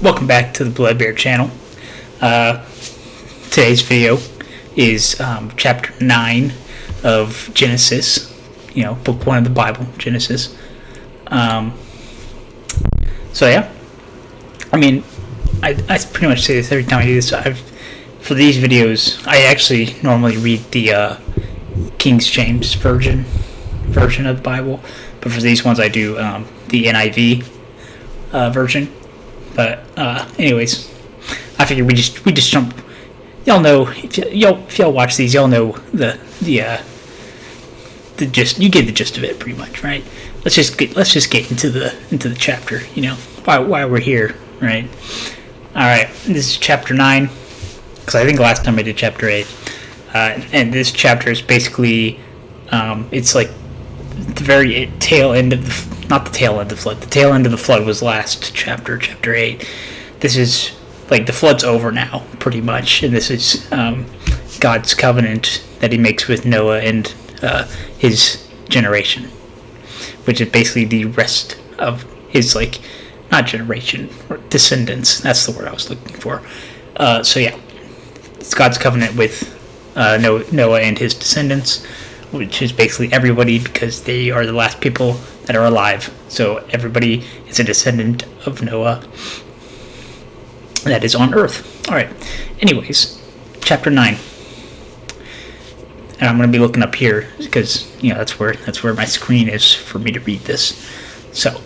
Welcome back to the Bloodbear channel. Today's video is chapter 9 of Genesis, book 1 of the Bible, Genesis. I pretty much say this every time I do this. For these videos, I actually normally read the King James version of the Bible, but for these ones I do the NIV version. But anyways, I figured we just jump. Y'all know if y'all watch these, y'all know the gist. You get the gist of it pretty much, right? Let's just get into the chapter. Why we're here, right? All right, this is chapter 9 because I think last time I did chapter 8, and this chapter is basically it's like the very tail end of not the tail end of the flood. The tail end of the flood was last chapter 8. This is like the flood's over now, pretty much, and this is God's covenant that He makes with Noah and his generation, which is basically the rest of his not generation, descendants. That's the word I was looking for. It's God's covenant with Noah and his descendants, which is basically everybody, because they are the last people that are alive. So everybody is a descendant of Noah that is on earth. All right. Anyways, chapter 9. And I'm going to be looking up here because that's where my screen is for me to read this. So,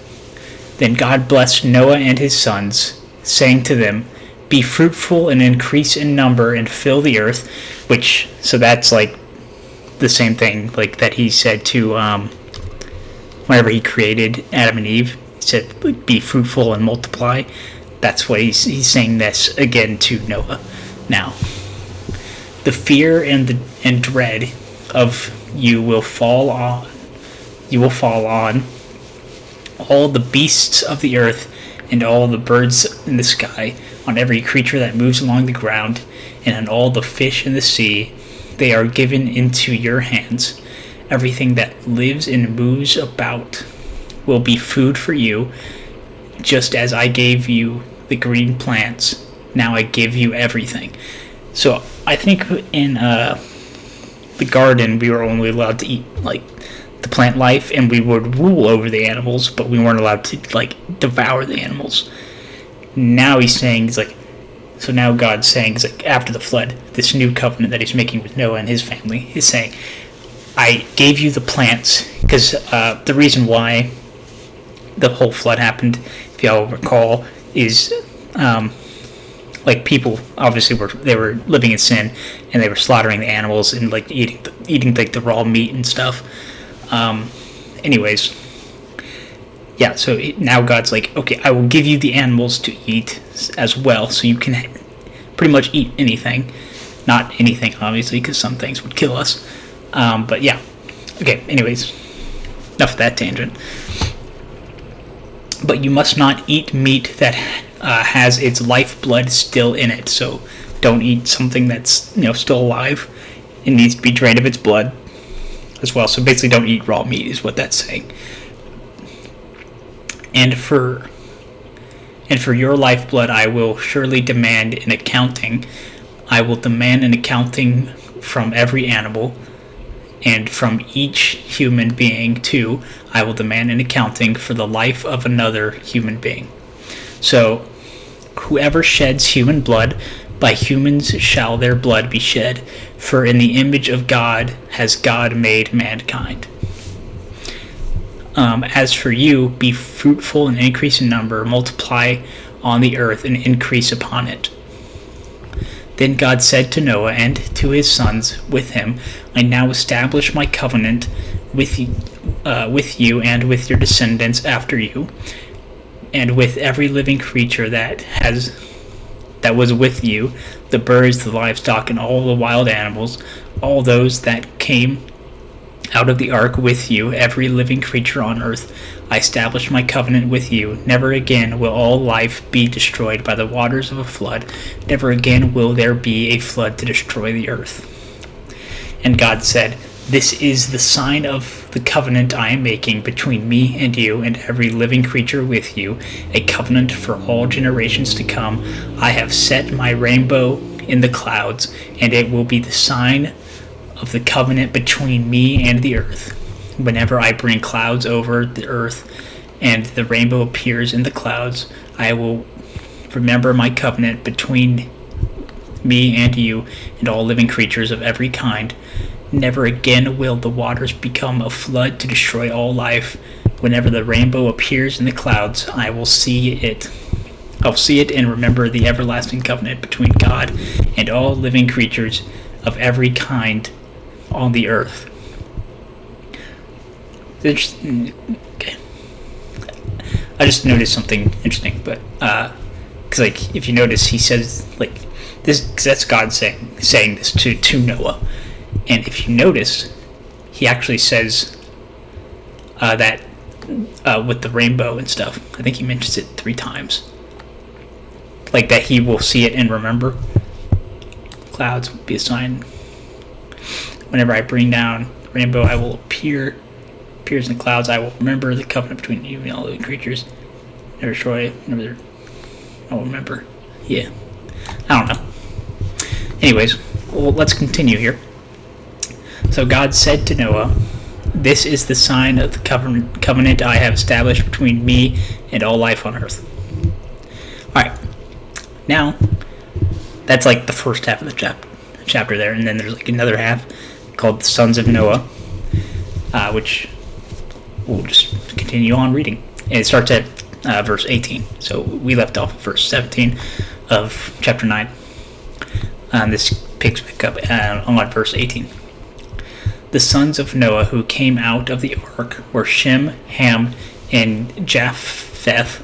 then God blessed Noah and his sons, saying to them, "Be fruitful and increase in number and fill the earth," so that's the same thing that he said to whenever he created Adam and Eve. He said, "Be fruitful and multiply." That's what he's saying this again to Noah. Now, the fear and dread of you will fall on all the beasts of the earth and all the birds in the sky, on every creature that moves along the ground, and on all the fish in the sea. They are given into your hands. Everything that lives and moves about will be food for you, just as I gave you the green plants. Now I give you everything. So I think in the garden we were only allowed to eat the plant life, and we would rule over the animals, but we weren't allowed to devour the animals. Now he's saying so now God's saying after the flood, this new covenant that he's making with Noah and his family is saying, I gave you the plants, because the reason why the whole flood happened, if y'all recall, is people obviously were living in sin, and they were slaughtering the animals and eating the raw meat and stuff. So now God's okay, I will give you the animals to eat as well, so you can pretty much eat anything. Not anything, obviously, because some things would kill us. Okay, anyways, enough of that tangent. But you must not eat meat that has its lifeblood still in it. So don't eat something that's still alive. It needs to be drained of its blood as well. So basically, don't eat raw meat is what that's saying. And for your lifeblood, I will surely demand an accounting. I will demand an accounting from every animal, and from each human being too. I will demand an accounting for the life of another human being. So, whoever sheds human blood, by humans shall their blood be shed. For in the image of God has God made mankind. As for you, be fruitful and increase in number, multiply on the earth and increase upon it. Then God said to Noah and to his sons with him, I now establish my covenant with you and with your descendants after you, and with every living creature that was with you, the birds, the livestock, and all the wild animals, all those that came out of the ark with you, every living creature on earth. I establish my covenant with you. Never again will all life be destroyed by the waters of a flood. Never again will there be a flood to destroy the earth. And God said, This is the sign of the covenant I am making between me and you and every living creature with you, a covenant for all generations to come. I have set my rainbow in the clouds, and it will be the sign of the covenant between me and the earth. Whenever I bring clouds over the earth and the rainbow appears in the clouds, I will remember my covenant between me and you and all living creatures of every kind. Never again will the waters become a flood to destroy all life. Whenever the rainbow appears in the clouds, I will see it. I'll see it and remember the everlasting covenant between God and all living creatures of every kind on the earth. Okay. I just noticed something interesting, but because like if you notice, he says like this, cause that's God saying this to Noah, and if you notice, he actually says that with the rainbow and stuff. I think he mentions it 3 times. Like that he will see it and remember. Clouds will be a sign. Whenever I bring down the rainbow, I will appears in the clouds. I will remember the covenant between you and all living creatures. Never destroy. Never. I will remember. Yeah. I don't know. Anyways, well, let's continue here. So God said to Noah, "This is the sign of the covenant I have established between me and all life on earth." Alright. Now, that's like the first half of the chapter there, and then there's like another half called the Sons of Noah, which we'll just continue on reading. And it starts at verse 18. So we left off at verse 17 of chapter 9. This picks back up on verse 18. The sons of Noah who came out of the ark were Shem, Ham, and Japheth.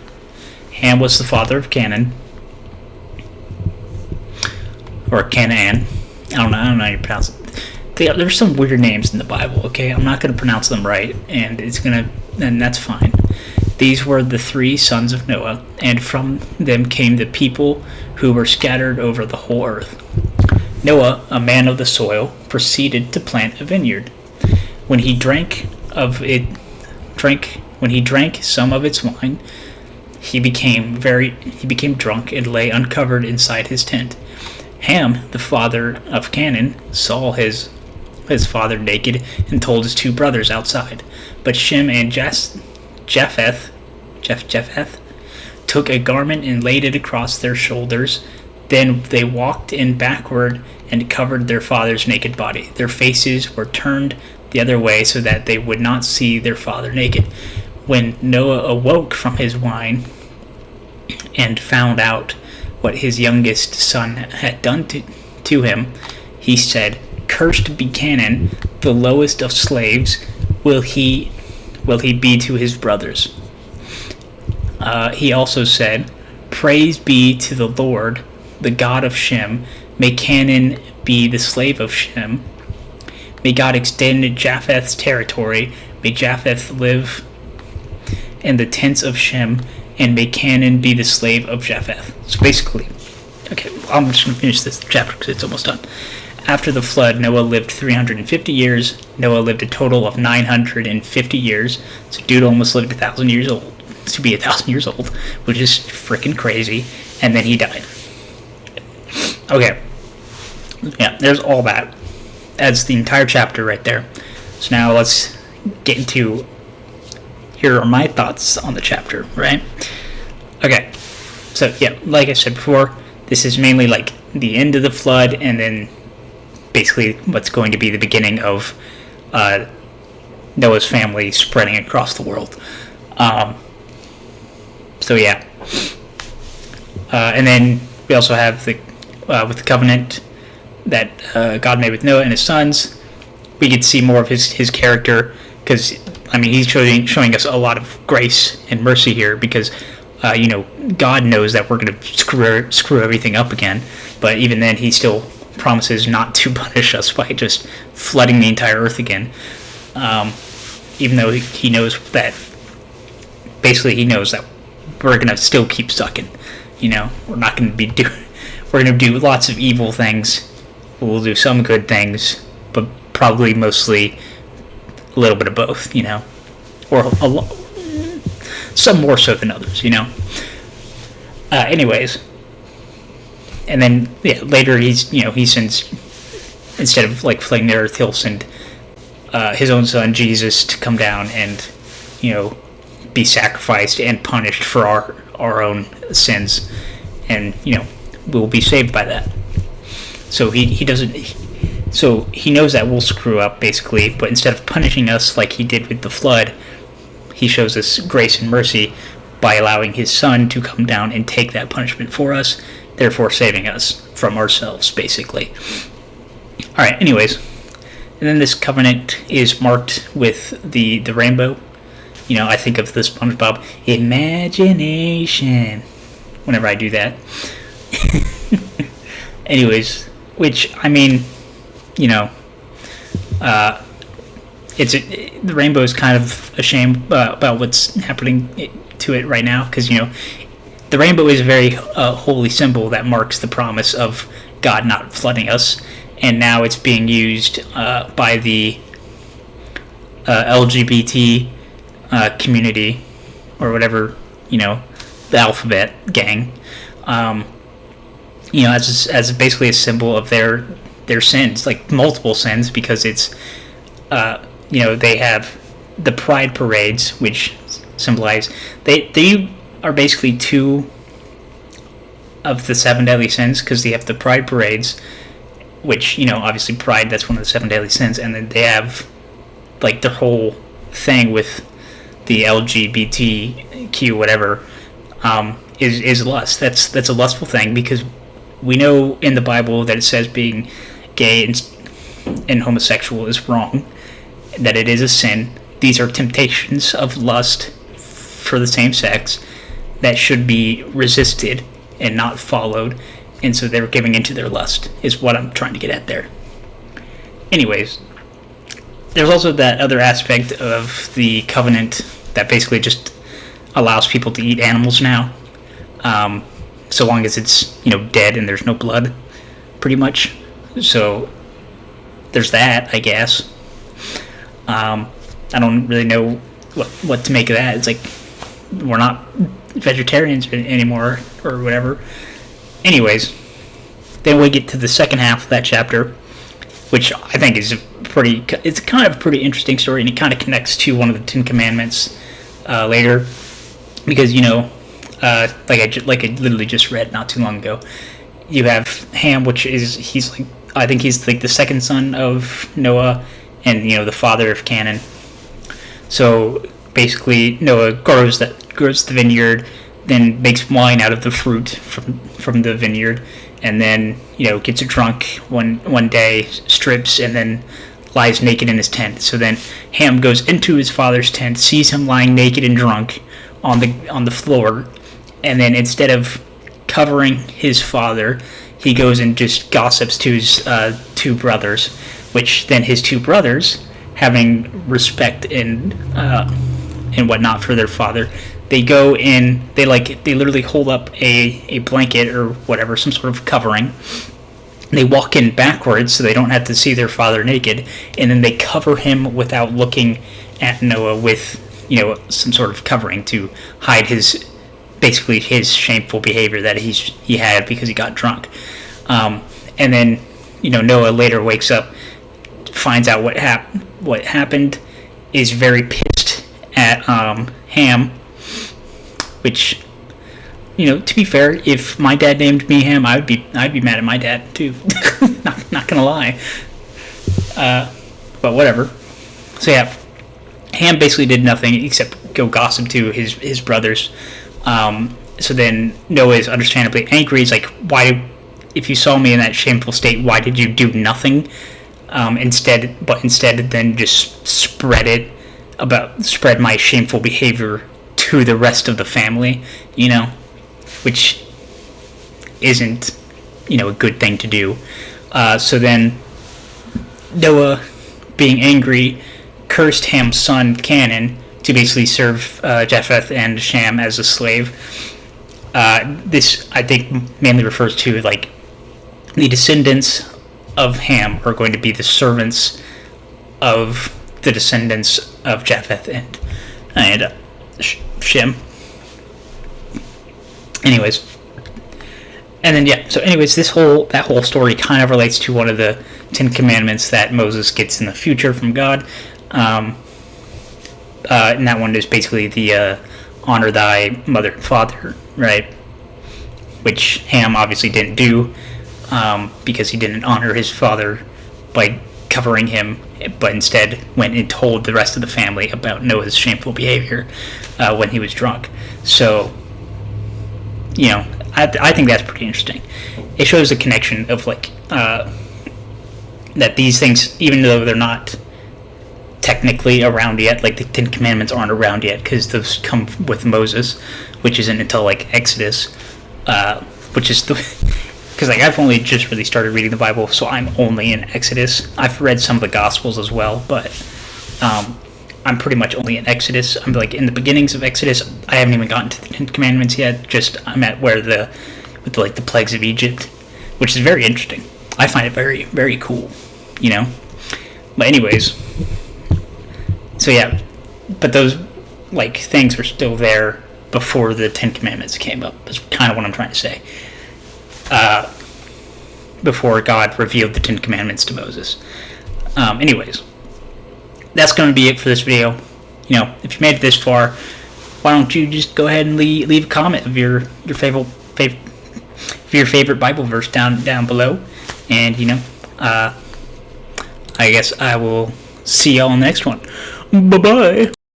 Ham was the father of Canaan, or Canaan. I don't know how you pronounce it. There's some weird names in the Bible, okay? I'm not going to pronounce them right, and that's fine. These were the 3 sons of Noah, and from them came the people who were scattered over the whole earth. Noah, a man of the soil, proceeded to plant a vineyard. When he drank some of its wine, he became drunk and lay uncovered inside his tent. Ham, the father of Canaan, saw his father naked and told his 2 brothers outside. But Shem and Japheth took a garment and laid it across their shoulders. Then they walked in backward and covered their father's naked body. Their faces were turned the other way so that they would not see their father naked. When Noah awoke from his wine and found out what his youngest son had done to him, he said, "Cursed be Canaan, the lowest of slaves will he be to his brothers." He also said, "Praise be to the Lord, the God of Shem. May Canaan be the slave of Shem. May God extend Japheth's territory. May Japheth live in the tents of Shem, and may Canaan be the slave of Japheth." So basically, okay, I'm just going to finish this chapter because it's almost done. After the flood, Noah lived 350 years. Noah lived a total of 950 years. So dude almost lived 1,000 years old. To be 1,000 years old, which is freaking crazy. And then he died. Okay. Yeah, there's all that. That's the entire chapter right there. So now let's get into... Here are my thoughts on the chapter, right? Okay. So, yeah, like I said before, this is mainly like the end of the flood and then basically what's going to be the beginning of Noah's family spreading across the world. So yeah, and then we also have the with the covenant that God made with Noah and his sons. We get to see more of his character because I mean he's showing us a lot of grace and mercy here because God knows that we're going to screw everything up again, but even then he still promises not to punish us by just flooding the entire earth again. Even though he knows that basically he knows that we're gonna still keep sucking. We're not gonna we're gonna do lots of evil things. We'll do some good things, but probably mostly a little bit of both, or some more so than others, Anyways, and then later he sends, instead of like flooding the earth, he'll send his own son Jesus to come down and be sacrificed and punished for our own sins, and we'll be saved by that. So he doesn't. So he knows that we'll screw up basically, but instead of punishing us like he did with the flood, he shows us grace and mercy by allowing his son to come down and take that punishment for us, therefore saving us from ourselves, basically. Alright, anyways. And then this covenant is marked with the rainbow. I think of the SpongeBob imagination whenever I do that. Anyways, which, I mean, the rainbow is kind of a shame about what's happening to it right now, because the rainbow is a very holy symbol that marks the promise of God not flooding us, and now it's being used by the LGBT community, or whatever, the alphabet gang, as basically a symbol of their sins, like multiple sins, because it's they have the pride parades, which symbolize they are basically two of the seven deadly sins, because they have the pride parades, which obviously pride, that's one of the seven deadly sins, and then they have like their whole thing with the LGBTQ whatever, is lust. That's a lustful thing, because we know in the Bible that it says being gay and homosexual is wrong, that it is a sin. These are temptations of lust for the same sex that should be resisted and not followed, and so they're giving into their lust, is what I'm trying to get at there. Anyways, there's also that other aspect of the covenant that basically just allows people to eat animals now, so long as it's dead and there's no blood, pretty much. So there's that, I guess. I don't really know what to make of that. It's like, we're not vegetarians anymore, or whatever. Anyways, then we get to the second half of that chapter, which I think is it's kind of a pretty interesting story, and it kind of connects to one of the Ten Commandments later, because like I literally just read not too long ago, you have Ham, which is I think he's like the second son of Noah, and the father of Canaan. So basically, Noah grows the vineyard, then makes wine out of the fruit from the vineyard, and then gets drunk one day, strips, and then lies naked in his tent. So then Ham goes into his father's tent, sees him lying naked and drunk on the floor, and then instead of covering his father, he goes and just gossips to his two brothers, which then his two brothers, having respect and whatnot for their father, they go in, they literally hold up a blanket or whatever, some sort of covering. They walk in backwards so they don't have to see their father naked, and then they cover him without looking at Noah with some sort of covering to hide his shameful behavior that he had because he got drunk. And then Noah later wakes up, finds out what happened, is very pissed at Ham, which to be fair, if my dad named me Ham, I'd be mad at my dad too. not gonna lie. But whatever. So yeah, Ham basically did nothing except go gossip to his brothers. So then Noah is understandably angry. He's like, why, if you saw me in that shameful state, why did you do nothing? Instead then just spread my shameful behavior to the rest of the family, which isn't, a good thing to do. So then Noah, being angry, cursed Ham's son Canaan to basically serve Japheth and Shem as a slave. This, I think, mainly refers to the descendants of Ham are going to be the servants of the descendants of Japheth and Shem. Anyways, and then so anyways, that whole story kind of relates to one of the 10 Commandments that Moses gets in the future from God. And that one is basically the honor thy mother and father, right? Which Ham obviously didn't do, because he didn't honor his father by covering him, but instead went and told the rest of the family about Noah's shameful behavior when he was drunk. So, I think that's pretty interesting. It shows the connection of that these things, even though they're not technically around yet, like the 10 Commandments aren't around yet because those come with Moses, which isn't until Exodus, which is because I've only just really started reading the Bible, so I'm only in Exodus. I've read some of the Gospels as well, but I'm pretty much only in Exodus. I'm in the beginnings of Exodus. I haven't even gotten to the 10 Commandments yet. Just I'm at where the plagues of Egypt, which is very interesting. I find it very, very cool, But anyways, so yeah, but those things were still there before the 10 Commandments came up. That's kind of what I'm trying to say. Before God revealed the 10 Commandments to Moses. Anyways, that's going to be it for this video. If you made it this far, why don't you just go ahead and leave a comment of your favorite Bible verse down below, and I guess I will see y'all in the next one. Bye bye.